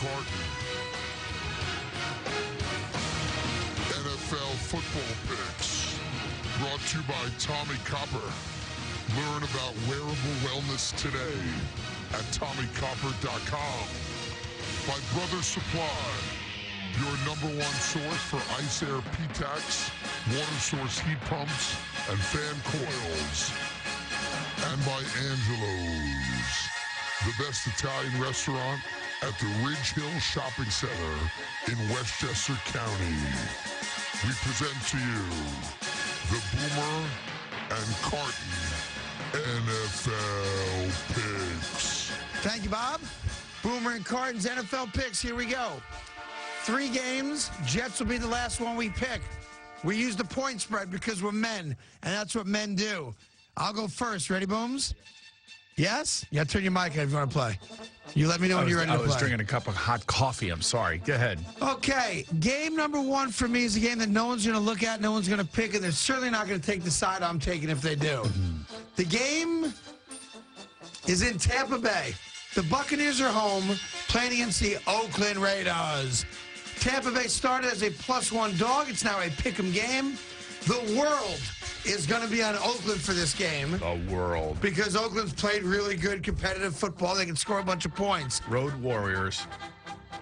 Carton. NFL football picks brought to you by Tommy Copper. Learn about wearable wellness today at TommyCopper.com. By Brothers Supply, your #1 source for Ice Air P-Tax, water source heat pumps, and fan coils. And by Angelo's, the best Italian restaurant at the Ridge Hill Shopping Center in Westchester County. We present to you the Boomer&Carton NFL Picks. Thank you, Bob. Boomer&Carton's NFL Picks. Here we go. 3 games. Jets will be the last one we pick. We use the point spread because we're men, and that's what men do. I'll go first. Ready, Booms? Yes? Yeah, turn your mic on if you want to play. You let me know when you're ready to play. I was drinking a cup of hot coffee. I'm sorry. Go ahead. Okay. Game #1 for me is a game that no one's going to look at, no one's going to pick, and they're certainly not going to take the side I'm taking if they do. The game is in Tampa Bay. The Buccaneers are home playing against the Oakland Raiders. Tampa Bay started as a +1 dog. It's now a pick'em game. The world is going to be on Oakland for this game. The world. Because Oakland's played really good competitive football. They can score a bunch of points. Road Warriors.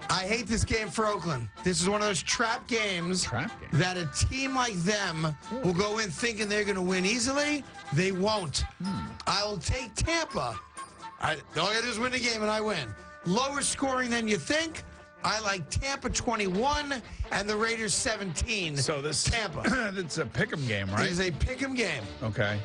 I hate this game for Oakland. This is one of those trap games that a team like them will go in thinking they're going to win easily. They won't. I will take Tampa. All I got to do is win the game, and I win. Lower scoring than you think. I like Tampa 21 and the Raiders 17. So this Tampa. It's a pick'em game, right? It is a pick'em game. Okay.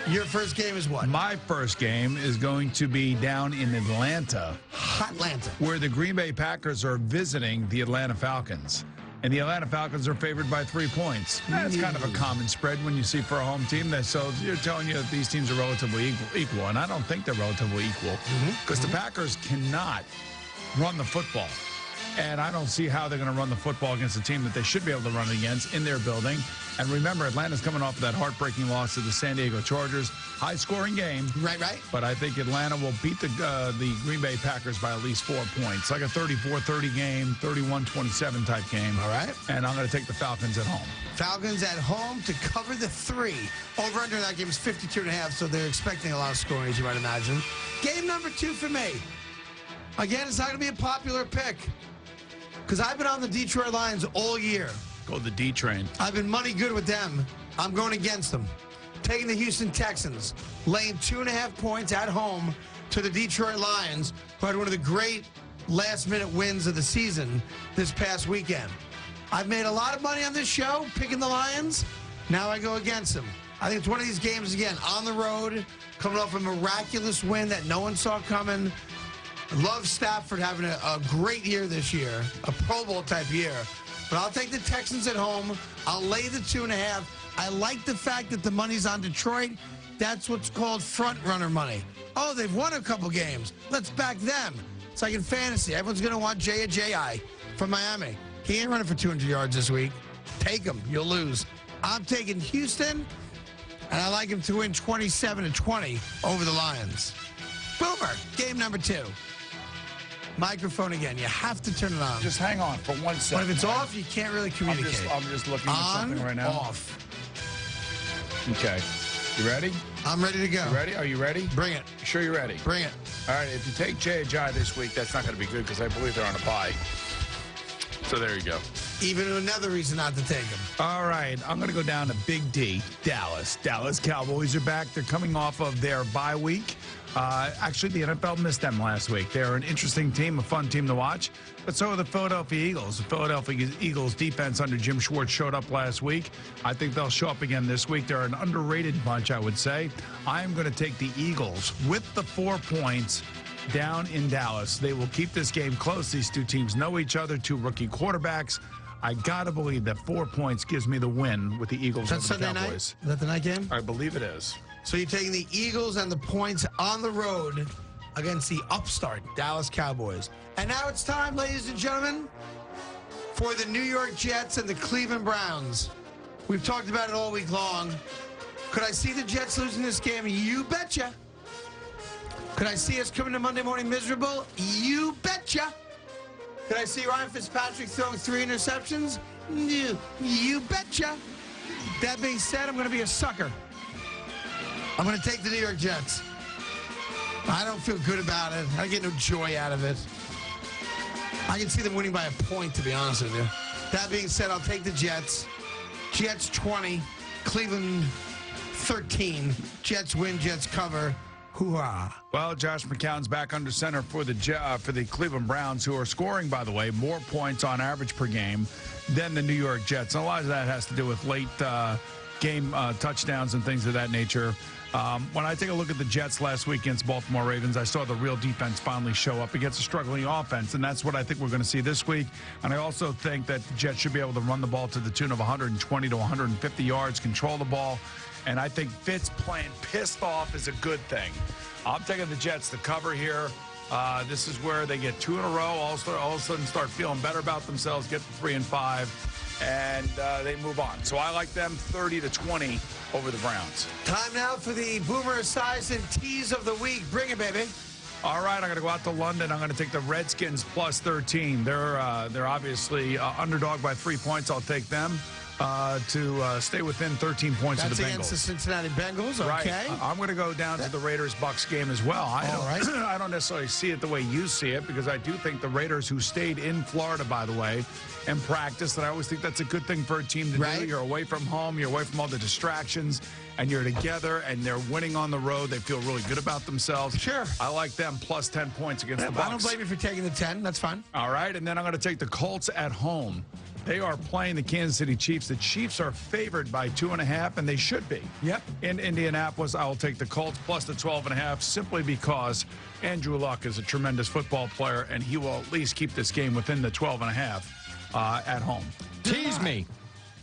Your first game is what? My first game is going to be down in Atlanta. Atlanta. Where the Green Bay Packers are visiting the Atlanta Falcons. And the Atlanta Falcons are favored by 3 points. That's kind of a common spread when you see for a home team. So you're telling you that these teams are relatively equal. And I don't think they're relatively equal. Because the Packers cannot run the football. And I don't see how they're going to run the football against a team that they should be able to run against in their building. And remember, Atlanta's coming off of that heartbreaking loss to the San Diego Chargers. High-scoring game. Right. But I think Atlanta will beat the Green Bay Packers by at least 4 points. Like a 34-30 game, 31-27 type game. All right. And I'm going to take the Falcons at home. Falcons at home to cover the 3. Over-under in that game is 52.5, so they're expecting a lot of scoring, as you might imagine. Game #2 for me. Again, it's not going to be a popular pick. Because I've been on the Detroit Lions all year. Go the D train. I've been money good with them. I'm going against them. Taking the Houston Texans, laying 2.5 points at home to the Detroit Lions, who had one of the great last-minute wins of the season this past weekend. I've made a lot of money on this show picking the Lions. Now I go against them. I think it's one of these games, again, on the road, coming off a miraculous win that no one saw coming. Love Stafford having a great year this year, a Pro Bowl type year. But I'll take the Texans at home. I'll lay the 2.5. I like the fact that the money's on Detroit. That's what's called front runner money. Oh, they've won a couple games. Let's back them. It's like in fantasy. Everyone's going to want J.I. from Miami. He ain't running for 200 yards this week. Take him. You'll lose. I'm taking Houston, and I like him to win 27-20 over the Lions. Boomer, game #2. Microphone again. You have to turn it on. Just hang on for 1 second. But if it's off, you can't really communicate. I'm just looking at something right now. Off. Okay. You ready? I'm ready to go. You ready? Are you ready? Bring it. You sure you're ready? Bring it. All right. If you take J.I. this week, that's not going to be good because I believe they're on a bye. So there you go. Even another reason not to take him. All right. I'm going to go down to Big D, Dallas. Dallas Cowboys are back. They're coming off of their bye week. Actually, the NFL missed them last week. They're an interesting team, a fun team to watch. But so are the Philadelphia Eagles. The Philadelphia Eagles defense under Jim Schwartz showed up last week. I think they'll show up again this week. They're an underrated bunch, I would say. I am going to take the Eagles with the 4 points down in Dallas. They will keep this game close. These two teams know each other, 2 rookie quarterbacks. I got to believe that 4 points gives me the win with the Eagles over the Sunday Cowboys. Night? Is that the night game? I believe it is. So you're taking the Eagles and the points on the road against the upstart Dallas Cowboys. And now it's time, ladies and gentlemen, for the New York Jets and the Cleveland Browns. We've talked about it all week long. Could I see the Jets losing this game? You betcha. Could I see us coming to Monday morning miserable? You betcha. Did I see Ryan Fitzpatrick throwing 3 interceptions? You betcha. That being said, I'm going to be a sucker. I'm going to take the New York Jets. I don't feel good about it. I get no joy out of it. I can see them winning by a point, to be honest with you. That being said, I'll take the Jets. Jets 20, Cleveland 13. Jets win, Jets cover. Hoorah. Well, Josh McCown's back under center for the Cleveland Browns, who are scoring, by the way, more points on average per game than the New York Jets. And a lot of that has to do with late game touchdowns and things of that nature. When I take a look at the Jets last week against Baltimore Ravens, I saw the real defense finally show up against a struggling offense, and that's what I think we're going to see this week. And I also think that the Jets should be able to run the ball to the tune of 120 to 150 yards, control the ball, and I think Fitz playing pissed off is a good thing. I'm taking the Jets to cover here. This is where they get 2 in a row, all of a sudden start feeling better about themselves, get to 3 and 5, and they move on. So I like them 30-20 over the Browns. Time now for the Boomer Esiason tease of the week. Bring it, baby. All right, I'm going to go out to London. I'm going to take the Redskins plus 13. They're obviously underdog by 3 points. I'll take them to stay within 13 points of the Bengals. That's against the Cincinnati Bengals, okay. Right. I'm going to go down to the Raiders-Bucks game as well. I don't necessarily see it the way you see it, because I do think the Raiders, who stayed in Florida, by the way, and practiced, and I always think that's a good thing for a team to do. You're away from home. You're away from all the distractions, and you're together, and they're winning on the road. They feel really good about themselves. Sure. I like them plus 10 points against the Bucks. I don't blame you for taking the 10. That's fine. All right, and then I'm going to take the Colts at home. They are playing the Kansas City Chiefs. The Chiefs are favored by 2.5, and they should be. Yep. In Indianapolis, I will take the Colts plus the 12.5, simply because Andrew Luck is a tremendous football player, and he will at least keep this game within the 12.5 at home. Tease me.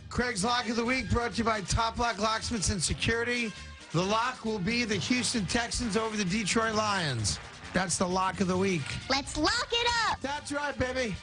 Craig's Lock of the Week brought to you by Top Lock Locksmiths and Security. The lock will be the Houston Texans over the Detroit Lions. That's the lock of the week. Let's lock it up. That's right, baby.